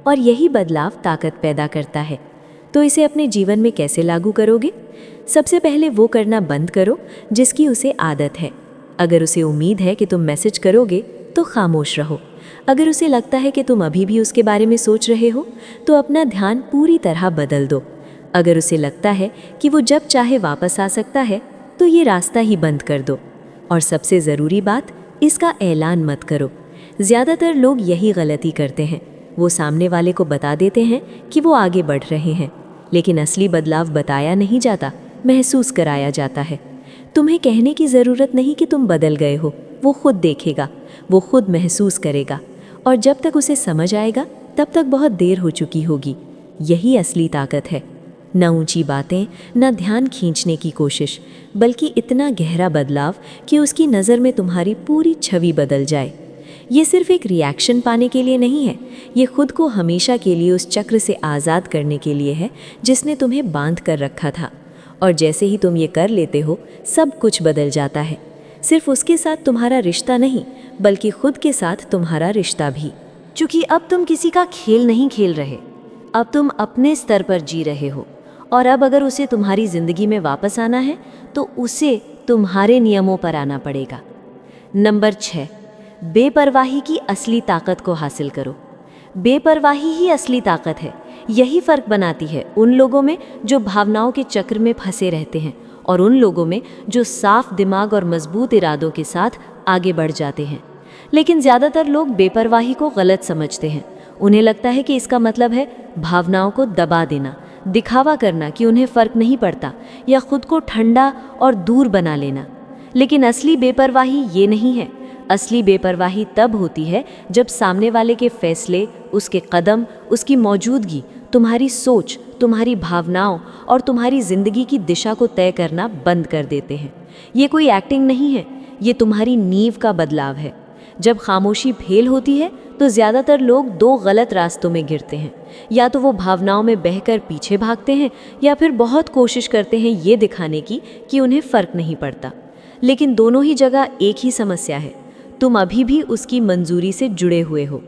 और यही बदलाव ताकत पैदा करता है। तो इसे अपने जीवन में कैसे लागू करोगे? सबसे पहले वो करना बंद करो जिसकी उसे आदत है। अगर उसे उम्मीद है कि तुम मैसेज करोगे तो खामोश रहो। अगर उसे लगता है कि तुम अभी भी उसके बारे में सोच रहे हो तो अपना ध्यान पूरी तरह बदल दो। अगर उसे लगता है कि वो जब चाहे वापस आ सकता है तो ये रास्ता ही बंद कर दो। और सबसे ज़रूरी बात, इसका ऐलान मत करो। ज़्यादातर लोग यही गलती करते हैं, वो सामने वाले को बता देते हैं कि वो आगे बढ़ रहे हैं, लेकिन असली बदलाव बताया नहीं जाता, महसूस कराया जाता है। तुम्हें कहने की ज़रूरत नहीं कि तुम बदल गए हो, वो खुद देखेगा, वो खुद महसूस करेगा। और जब तक उसे समझ आएगा तब तक बहुत देर हो चुकी होगी। यही असली ताकत है। न ऊंची बातें, न ध्यान खींचने की कोशिश, बल्कि इतना गहरा बदलाव कि उसकी नज़र में तुम्हारी पूरी छवि बदल जाए। ये सिर्फ एक रिएक्शन पाने के लिए नहीं है, ये खुद को हमेशा के लिए उस चक्र से आज़ाद करने के लिए है जिसने तुम्हें बांध कर रखा था। और जैसे ही तुम ये कर लेते हो, सब कुछ बदल जाता है। सिर्फ उसके साथ तुम्हारा रिश्ता नहीं, बल्कि खुद के साथ तुम्हारा रिश्ता भी। क्योंकि अब तुम किसी का खेल नहीं खेल रहे, अब तुम अपने स्तर पर जी रहे हो। और अब अगर उसे तुम्हारी ज़िंदगी में वापस आना है तो उसे तुम्हारे नियमों पर आना पड़ेगा। नंबर 6, बेपरवाही की असली ताकत को हासिल करो। बेपरवाही ही असली ताकत है। यही फ़र्क बनाती है उन लोगों में जो भावनाओं के चक्र में फंसे रहते हैं और उन लोगों में जो साफ दिमाग और मजबूत इरादों के साथ आगे बढ़ जाते हैं। लेकिन ज़्यादातर लोग बेपरवाही को गलत समझते हैं। उन्हें लगता है कि इसका मतलब है भावनाओं को दबा देना, दिखावा करना कि उन्हें फ़र्क नहीं पड़ता, या खुद को ठंडा और दूर बना लेना। लेकिन असली बेपरवाही ये नहीं है। असली बेपरवाही तब होती है जब सामने वाले के फैसले, उसके कदम, उसकी मौजूदगी तुम्हारी सोच, तुम्हारी भावनाओं और तुम्हारी ज़िंदगी की दिशा को तय करना बंद कर देते हैं। ये कोई एक्टिंग नहीं है, ये तुम्हारी नींव का बदलाव है। जब खामोशी फेल होती है तो ज़्यादातर लोग दो गलत रास्तों में गिरते हैं। या तो वो भावनाओं में बहकर पीछे भागते हैं, या फिर बहुत कोशिश करते हैं ये दिखाने की कि उन्हें फ़र्क नहीं पड़ता। लेकिन दोनों ही जगह एक ही समस्या है, तुम अभी भी उसकी मंजूरी से जुड़े हुए हो।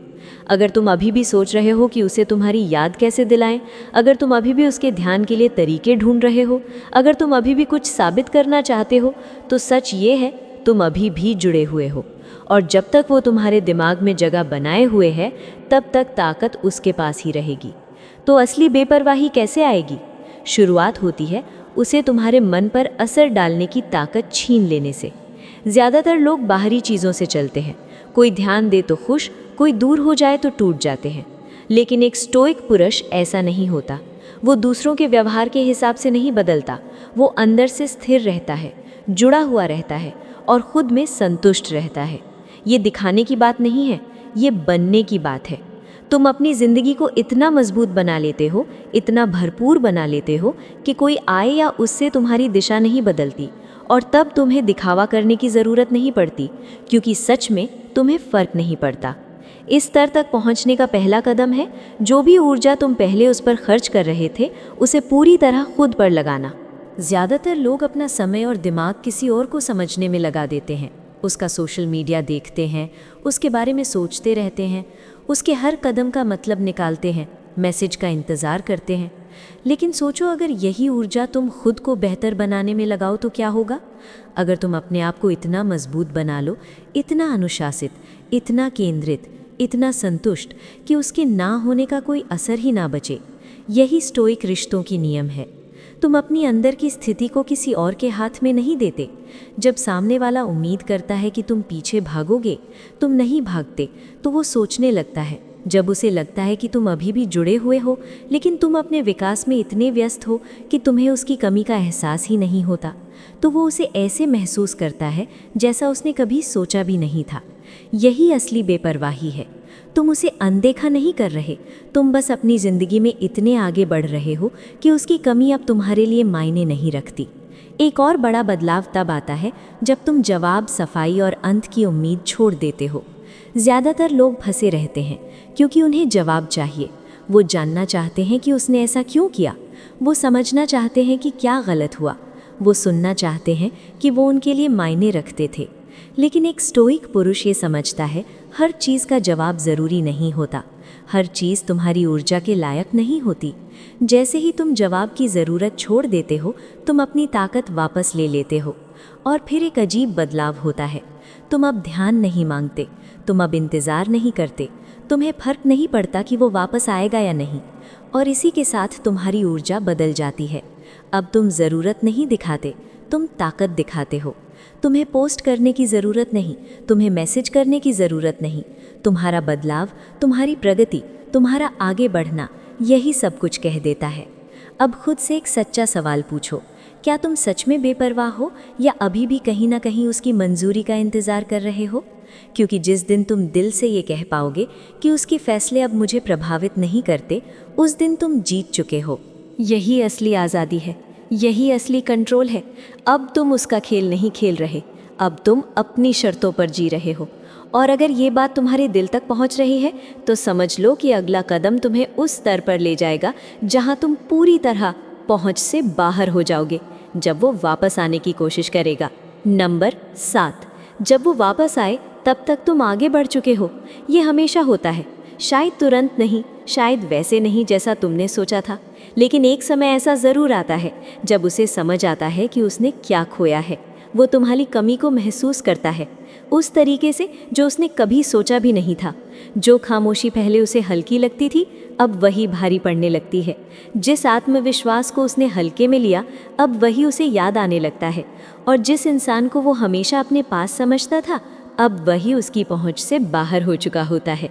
अगर तुम अभी भी सोच रहे हो कि उसे तुम्हारी याद कैसे दिलाएं, अगर तुम अभी भी उसके ध्यान के लिए तरीके ढूंढ रहे हो, अगर तुम अभी भी कुछ साबित करना चाहते हो, तो सच ये है तुम अभी भी जुड़े हुए हो। और जब तक वो तुम्हारे दिमाग में जगह बनाए हुए है, तब तक ताकत उसके पास ही रहेगी। तो असली बेपरवाही कैसे आएगी? शुरुआत होती है उसे तुम्हारे मन पर असर डालने की ताकत छीन लेने से। ज़्यादातर लोग बाहरी चीज़ों से चलते हैं, कोई ध्यान दे तो खुश, कोई दूर हो जाए तो टूट जाते हैं। लेकिन एक स्टोइक पुरुष ऐसा नहीं होता। वो दूसरों के व्यवहार के हिसाब से नहीं बदलता, वो अंदर से स्थिर रहता है, जुड़ा हुआ रहता है और खुद में संतुष्ट रहता है। ये दिखाने की बात नहीं है, ये बनने की बात है। तुम अपनी ज़िंदगी को इतना मजबूत बना लेते हो, इतना भरपूर बना लेते हो कि कोई आए या उससे तुम्हारी दिशा नहीं बदलती, और तब तुम्हें दिखावा करने की ज़रूरत नहीं पड़ती, क्योंकि सच में तुम्हें फ़र्क नहीं पड़ता। इस स्तर तक पहुंचने का पहला कदम है जो भी ऊर्जा तुम पहले उस पर खर्च कर रहे थे, उसे पूरी तरह खुद पर लगाना। ज़्यादातर लोग अपना समय और दिमाग किसी और को समझने में लगा देते हैं। उसका सोशल मीडिया देखते हैं, उसके बारे में सोचते रहते हैं, उसके हर कदम का मतलब निकालते हैं, मैसेज का इंतज़ार करते हैं। लेकिन सोचो, अगर यही ऊर्जा तुम खुद को बेहतर बनाने में लगाओ तो क्या होगा? अगर तुम अपने आप को इतना मजबूत बना लो, इतना अनुशासित, इतना केंद्रित, इतना संतुष्ट कि उसके ना होने का कोई असर ही ना बचे। यही स्टोइक रिश्तों की नियम है। तुम अपनी अंदर की स्थिति को किसी और के हाथ में नहीं देते। जब सामने वाला उम्मीद करता है कि तुम पीछे भागोगे, तुम नहीं भागते, तो वो सोचने लगता है। जब उसे लगता है कि तुम अभी भी जुड़े हुए हो, लेकिन तुम अपने विकास में इतने व्यस्त हो कि तुम्हें उसकी कमी का एहसास ही नहीं होता, तो वो उसे ऐसे महसूस करता है जैसा उसने कभी सोचा भी नहीं था। यही असली बेपरवाही है। तुम उसे अनदेखा नहीं कर रहे, तुम बस अपनी ज़िंदगी में इतने आगे बढ़ रहे हो कि उसकी कमी अब तुम्हारे लिए मायने नहीं रखती। एक और बड़ा बदलाव तब आता है जब तुम जवाब, सफाई और अंत की उम्मीद छोड़ देते हो। ज़्यादातर लोग फंसे रहते हैं क्योंकि उन्हें जवाब चाहिए। वो जानना चाहते हैं कि उसने ऐसा क्यों किया, वो समझना चाहते हैं कि क्या गलत हुआ, वो सुनना चाहते हैं कि वो उनके लिए मायने रखते थे। लेकिन एक स्टोइक पुरुष ये समझता है, हर चीज़ का जवाब ज़रूरी नहीं होता, हर चीज़ तुम्हारी ऊर्जा के लायक नहीं होती। जैसे ही तुम जवाब की ज़रूरत छोड़ देते हो, तुम अपनी ताकत वापस ले लेते हो। और फिर एक अजीब बदलाव होता है। तुम अब ध्यान नहीं मांगते, तुम अब इंतज़ार नहीं करते, तुम्हें फ़र्क नहीं पड़ता कि वो वापस आएगा या नहीं। और इसी के साथ तुम्हारी ऊर्जा बदल जाती है। अब तुम ज़रूरत नहीं दिखाते, तुम ताकत दिखाते हो। तुम्हें पोस्ट करने की ज़रूरत नहीं, तुम्हें मैसेज करने की ज़रूरत नहीं। तुम्हारा बदलाव, तुम्हारी प्रगति, तुम्हारा आगे बढ़ना, यही सब कुछ कह देता है। अब खुद से एक सच्चा सवाल पूछो, क्या तुम सच में बेपरवाह हो या अभी भी कहीं ना कहीं उसकी मंजूरी का इंतज़ार कर रहे हो? क्योंकि जिस दिन तुम दिल से ये कह पाओगे कि उसके फैसले अब मुझे प्रभावित नहीं करते, उस दिन तुम जीत चुके हो। यही असली आज़ादी है, यही असली कंट्रोल है। अब तुम उसका खेल नहीं खेल रहे, अब तुम अपनी शर्तों पर जी रहे हो। और अगर ये बात तुम्हारे दिल तक पहुंच रही है, तो समझ लो कि अगला कदम तुम्हें उस स्तर पर ले जाएगा जहां तुम पूरी तरह पहुंच से बाहर हो जाओगे, जब वो वापस आने की कोशिश करेगा। नंबर 7, जब वो वापस आए तब तक तुम आगे बढ़ चुके हो। ये हमेशा होता है, शायद तुरंत नहीं, शायद वैसे नहीं जैसा तुमने सोचा था, लेकिन एक समय ऐसा ज़रूर आता है जब उसे समझ आता है कि उसने क्या खोया है। वो तुम्हारी कमी को महसूस करता है, उस तरीके से जो उसने कभी सोचा भी नहीं था। जो खामोशी पहले उसे हल्की लगती थी, अब वही भारी पड़ने लगती है। जिस आत्मविश्वास को उसने हल्के में लिया, अब वही उसे याद आने लगता है। और जिस इंसान को वो हमेशा अपने पास समझता था, अब वही उसकी पहुंच से बाहर हो चुका होता है।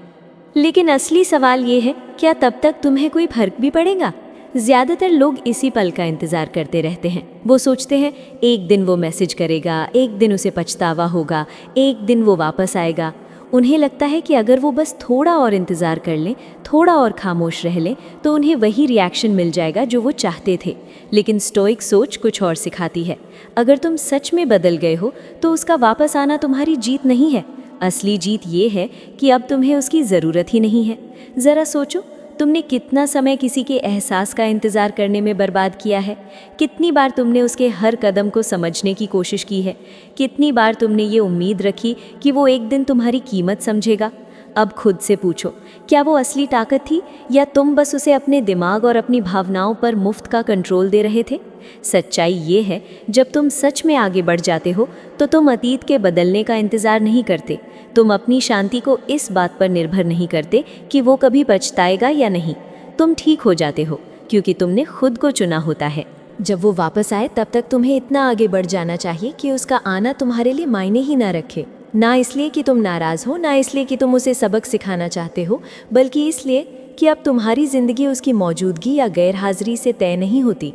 लेकिन असली सवाल ये है, क्या तब तक तुम्हें कोई फर्क भी पड़ेगा? ज़्यादातर लोग इसी पल का इंतज़ार करते रहते हैं। वो सोचते हैं एक दिन वो मैसेज करेगा, एक दिन उसे पछतावा होगा, एक दिन वो वापस आएगा। उन्हें लगता है कि अगर वो बस थोड़ा और इंतज़ार कर लें, थोड़ा और खामोश रह लें, तो उन्हें वही रिएक्शन मिल जाएगा जो वो चाहते थे। लेकिन स्टोइक सोच कुछ और सिखाती है। अगर तुम सच में बदल गए हो, तो उसका वापस आना तुम्हारी जीत नहीं है। असली जीत ये है कि अब तुम्हें उसकी ज़रूरत ही नहीं है। ज़रा सोचो, तुमने कितना समय किसी के एहसास का इंतज़ार करने में बर्बाद किया है? कितनी बार तुमने उसके हर कदम को समझने की कोशिश की है? कितनी बार तुमने ये उम्मीद रखी कि वो एक दिन तुम्हारी कीमत समझेगा? अब खुद से पूछो, क्या वो असली ताकत थी या तुम बस उसे अपने दिमाग और अपनी भावनाओं पर मुफ्त का कंट्रोल दे रहे थे? सच्चाई ये है, जब तुम सच में आगे बढ़ जाते हो तो तुम अतीत के बदलने का इंतज़ार नहीं करते। तुम अपनी शांति को इस बात पर निर्भर नहीं करते कि वो कभी पछताएगा या नहीं। तुम ठीक हो जाते हो क्योंकि तुमने खुद को चुना होता है। जब वो वापस आए तब तक तुम्हें इतना आगे बढ़ जाना चाहिए कि उसका आना तुम्हारे लिए मायने ही ना रखे। ना इसलिए कि तुम नाराज़ हो, ना इसलिए कि तुम उसे सबक सिखाना चाहते हो, बल्कि इसलिए कि अब तुम्हारी ज़िंदगी उसकी मौजूदगी या गैरहाज़िरी से तय नहीं होती।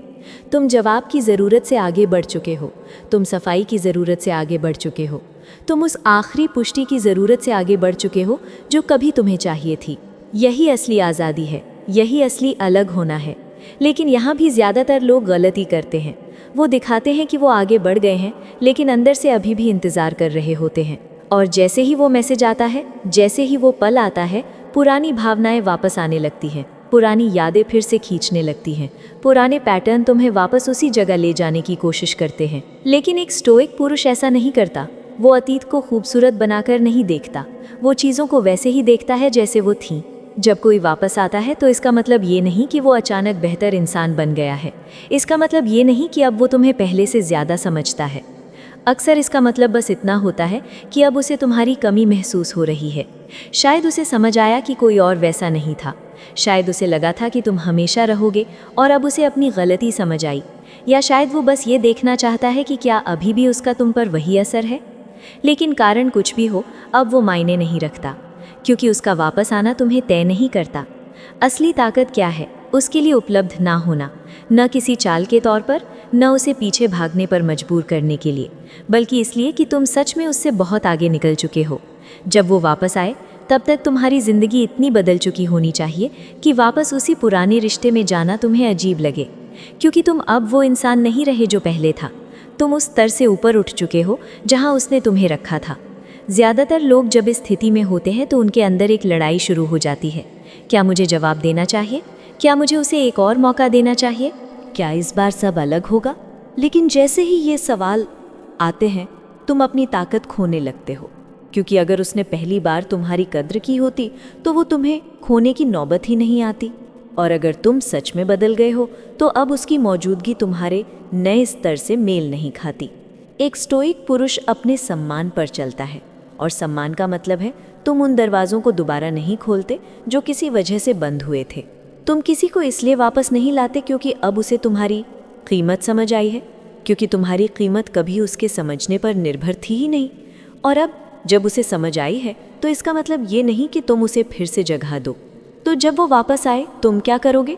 तुम जवाब की ज़रूरत से आगे बढ़ चुके हो, तुम सफाई की ज़रूरत से आगे बढ़ चुके हो, तुम उस आखिरी पुष्टि की ज़रूरत से आगे बढ़ चुके हो जो कभी तुम्हें चाहिए थी। यही असली आज़ादी है, यही असली अलग होना है। लेकिन यहाँ भी ज़्यादातर लोग गलती करते हैं। वो दिखाते हैं कि वो आगे बढ़ गए हैं, लेकिन अंदर से अभी भी इंतज़ार कर रहे होते हैं। और जैसे ही वो मैसेज आता है, जैसे ही वो पल आता है, पुरानी भावनाएं वापस आने लगती हैं, पुरानी यादें फिर से खींचने लगती हैं, पुराने पैटर्न तुम्हें वापस उसी जगह ले जाने की कोशिश करते हैं। लेकिन एक स्टोइक पुरुष ऐसा नहीं करता। वो अतीत को खूबसूरत बनाकर नहीं देखता, वो चीज़ों को वैसे ही देखता है जैसे वो थीं। जब कोई वापस आता है तो इसका मतलब ये नहीं कि वो अचानक बेहतर इंसान बन गया है। इसका मतलब ये नहीं कि अब वो तुम्हें पहले से ज़्यादा समझता है। अक्सर इसका मतलब बस इतना होता है कि अब उसे तुम्हारी कमी महसूस हो रही है। शायद उसे समझ आया कि कोई और वैसा नहीं था। शायद उसे लगा था कि तुम हमेशा रहोगे और अब उसे अपनी गलती समझ आई। या शायद वो बस ये देखना चाहता है कि क्या अभी भी उसका तुम पर वही असर है। लेकिन कारण कुछ भी हो, अब वो मायने नहीं रखता, क्योंकि उसका वापस आना तुम्हें तय नहीं करता। असली ताकत क्या है? उसके लिए उपलब्ध ना होना, न किसी चाल के तौर पर, न उसे पीछे भागने पर मजबूर करने के लिए, बल्कि इसलिए कि तुम सच में उससे बहुत आगे निकल चुके हो। जब वो वापस आए तब तक तुम्हारी ज़िंदगी इतनी बदल चुकी होनी चाहिए कि वापस उसी पुराने रिश्ते में जाना तुम्हें अजीब लगे, क्योंकि तुम अब वो इंसान नहीं रहे जो पहले था। तुम उस स्तर से ऊपर उठ चुके हो जहाँ उसने तुम्हें रखा था। ज़्यादातर लोग जब इस स्थिति में होते हैं तो उनके अंदर एक लड़ाई शुरू हो जाती है। क्या मुझे जवाब देना चाहिए? क्या मुझे उसे एक और मौका देना चाहिए? क्या इस बार सब अलग होगा? लेकिन जैसे ही ये सवाल आते हैं तुम अपनी ताकत खोने लगते हो, क्योंकि अगर उसने पहली बार तुम्हारी कद्र की होती तो वो तुम्हें खोने की नौबत ही नहीं आती। और अगर तुम सच में बदल गए हो तो अब उसकी मौजूदगी तुम्हारे नए स्तर से मेल नहीं खाती। एक स्टोइक पुरुष अपने सम्मान पर चलता है, और सम्मान का मतलब है तुम उन दरवाज़ों को दोबारा नहीं खोलते जो किसी वजह से बंद हुए थे। तुम किसी को इसलिए वापस नहीं लाते क्योंकि अब उसे तुम्हारी कीमत समझ आई है, क्योंकि तुम्हारी कीमत कभी उसके समझने पर निर्भर थी ही नहीं। और अब जब उसे समझ आई है तो इसका मतलब ये नहीं कि तुम उसे फिर से जगह दो। तो जब वो वापस आए तुम क्या करोगे?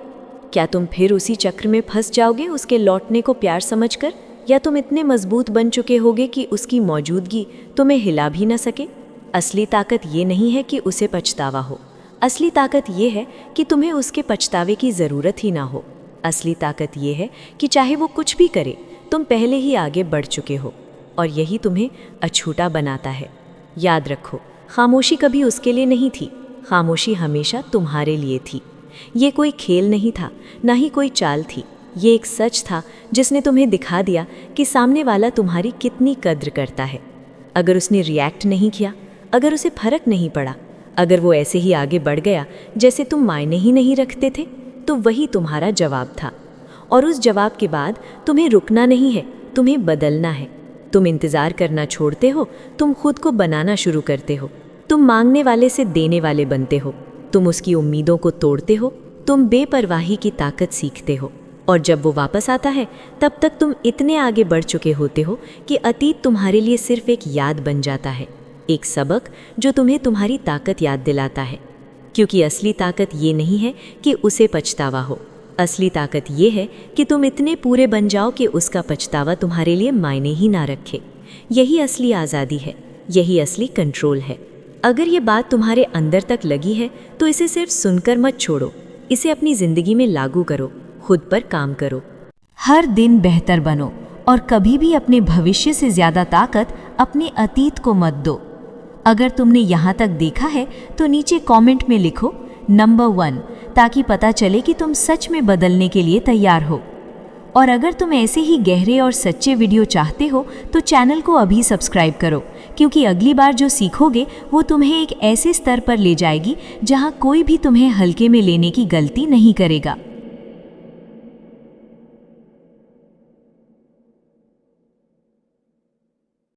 क्या तुम फिर उसी चक्र में फंस जाओगे उसके लौटने को प्यार समझकर, या तुम इतने मजबूत बन चुके होगे कि उसकी मौजूदगी तुम्हें हिला भी न सके? असली ताकत ये नहीं है कि उसे पछतावा हो। असली ताकत ये है कि तुम्हें उसके पछतावे की ज़रूरत ही ना हो। असली ताकत ये है कि चाहे वो कुछ भी करे तुम पहले ही आगे बढ़ चुके हो, और यही तुम्हें अछूता बनाता है। याद रखो, खामोशी कभी उसके लिए नहीं थी, खामोशी हमेशा तुम्हारे लिए थी। ये कोई खेल नहीं था, ना ही कोई चाल थी। ये एक सच था जिसने तुम्हें दिखा दिया कि सामने वाला तुम्हारी कितनी कद्र करता है। अगर उसने रिएक्ट नहीं किया, अगर उसे फर्क नहीं पड़ा, अगर वो ऐसे ही आगे बढ़ गया जैसे तुम मायने ही नहीं रखते थे, तो वही तुम्हारा जवाब था। और उस जवाब के बाद तुम्हें रुकना नहीं है, तुम्हें बदलना है। तुम इंतज़ार करना छोड़ते हो, तुम खुद को बनाना शुरू करते हो। तुम मांगने वाले से देने वाले बनते हो, तुम उसकी उम्मीदों को तोड़ते हो, तुम बेपरवाही की ताकत सीखते हो। और जब वो वापस आता है तब तक तुम इतने आगे बढ़ चुके होते हो कि अतीत तुम्हारे लिए सिर्फ एक याद बन जाता है, एक सबक जो तुम्हें तुम्हारी ताकत याद दिलाता है। क्योंकि असली ताकत ये नहीं है कि उसे पछतावा हो, असली ताकत ये है कि तुम इतने पूरे बन जाओ कि उसका पछतावा तुम्हारे लिए मायने ही ना रखे। यही असली आज़ादी है, यही असली कंट्रोल है। अगर ये बात तुम्हारे अंदर तक लगी है तो इसे सिर्फ सुनकर मत छोड़ो, इसे अपनी ज़िंदगी में लागू करो, खुद पर काम करो। हर दिन बेहतर बनो और कभी भी अपने भविष्य से ज़्यादा ताकत अपने अतीत को मत दो। अगर तुमने यहाँ तक देखा है तो नीचे कमेंट में लिखो नंबर 1, ताकि पता चले कि तुम सच में बदलने के लिए तैयार हो। और अगर तुम ऐसे ही गहरे और सच्चे वीडियो चाहते हो तो चैनल को अभी सब्सक्राइब करो, क्योंकि अगली बार जो सीखोगे वो तुम्हें एक ऐसे स्तर पर ले जाएगी जहाँ कोई भी तुम्हें हल्के में लेने की गलती नहीं करेगा।